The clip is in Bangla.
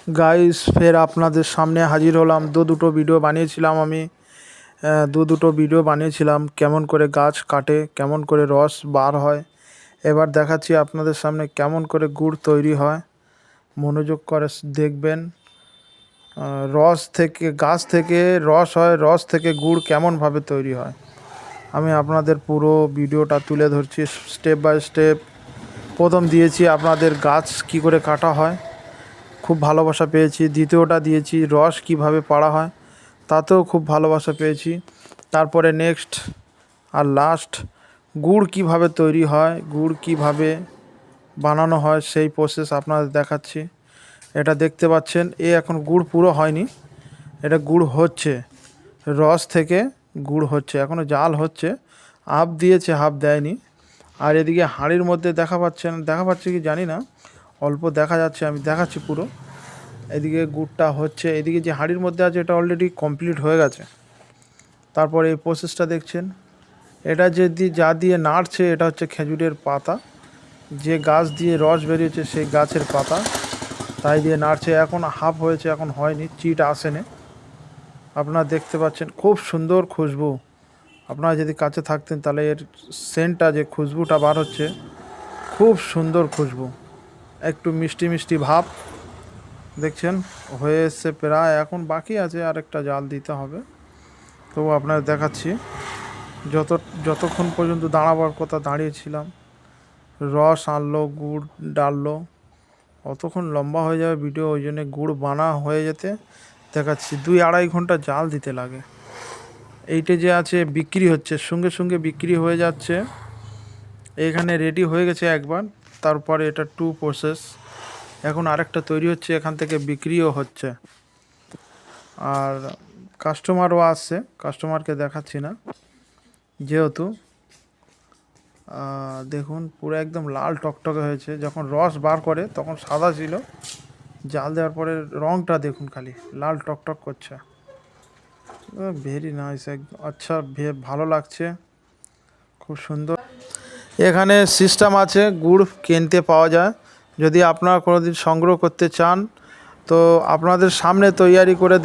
গাইস ফের আপনাদের সামনে হাজির হলাম। দুটো ভিডিও বানিয়েছিলাম আমি। দুটো ভিডিও বানিয়েছিলাম কেমন করে গাছ কাটে, কেমন করে রস বার হয়। এবার দেখাচ্ছি আপনাদের সামনে কেমন করে গুড় তৈরি হয়। মনোযোগ করে দেখবেন। রস থেকে, গাছ থেকে রস হয়, রস থেকে গুড় কেমনভাবে তৈরি হয় আমি আপনাদের পুরো ভিডিওটা তুলে ধরছি স্টেপ বাই স্টেপ। প্রথম দিয়েছি আপনাদের গাছ কি করে কাটা হয়, খুব ভালোবাসা পেয়েছি। দ্বিতীয়টা দিয়েছি রস কিভাবে পাড়া হয়, তাতেও খুব ভালোবাসা পেয়েছি। তারপরে নেক্সট আর লাস্ট গুড় কিভাবে তৈরি হয়, গুড় কিভাবে বানানো হয় সেই প্রসেস আপনাদের দেখাচ্ছি। এটা দেখতে পাচ্ছেন, এখন গুড় পুরো হয়নি, এটা গুড় হচ্ছে, রস থেকে গুড় হচ্ছে, এখনও জাল হচ্ছে। হাফ দিয়েছে, হাফ দেয়নি। আর এদিকে হাঁড়ির মধ্যে দেখা পাচ্ছে কি জানি না, অল্প দেখা যাচ্ছে, আমি দেখাচ্ছি পুরো। এদিকে গুড়টা হচ্ছে, এদিকে যে হাঁড়ির মধ্যে আছে এটা অলরেডি কমপ্লিট হয়ে গেছে। তারপরে এই প্রসেসটা দেখছেন, এটা যা দিয়ে নাড়ছে এটা হচ্ছে খেজুরের পাতা, যে গাছ দিয়ে রস বেরিয়েছে সেই গাছের পাতা, তাই দিয়ে নাড়ছে। এখন হাফ হয়েছে, এখন হয়নি, চিট আসেনি। আপনারা দেখতে পাচ্ছেন খুব সুন্দর খুশবু। আপনারা যদি কাছে থাকতেন তাহলে এর সেন্টটা, যে খুশবুটা বার হচ্ছে, খুব সুন্দর খুশবু, একটু মিষ্টি মিষ্টি ভাব। দেখছেন হয়ে এসছে প্রায়, এখন বাকি আছে আরেকটা জাল দিতে হবে। তবু আপনাদের দেখাচ্ছি। যতক্ষণ পর্যন্ত দাঁড়াবার কথা দাঁড়িয়েছিলাম, রস আনলো, গুড় ডাললো, অতক্ষণ লম্বা হয়ে যাবে ভিডিও, ওই জন্যে গুড় বানা হয়ে যেতে দেখাচ্ছি। 2-2.5 ঘন্টা জাল দিতে লাগে। এইটা যে আছে বিক্রি হচ্ছে, সঙ্গে সঙ্গে বিক্রি হয়ে যাচ্ছে। এখানে রেডি হয়ে গেছে একবার, তারপরে এটা 2 প্রসেস, এখন আরেকটা তৈরি হচ্ছে, এখান থেকে বিক্রিও হচ্ছে। আর কাস্টমারও আসছে, কাস্টমারকে দেখাচ্ছি না যেহেতু। দেখুন পুরো একদম লাল টকটকে হয়েছে। যখন রস বার করে তখন সাদা ছিল, জাল দেওয়ার পরে রঙটা দেখুন খালি লাল টকটক করছে। ভেরি নাইস, একদম আচ্ছা, ভালো লাগছে, খুব সুন্দর। এখানে সিস্টেম আছে, গুড় কিনতে পাওয়া যায়। যদি আপনারা কোনোদিন সংগ্রহ করতে চান তো আপনাদের সামনে তৈয়ারি করে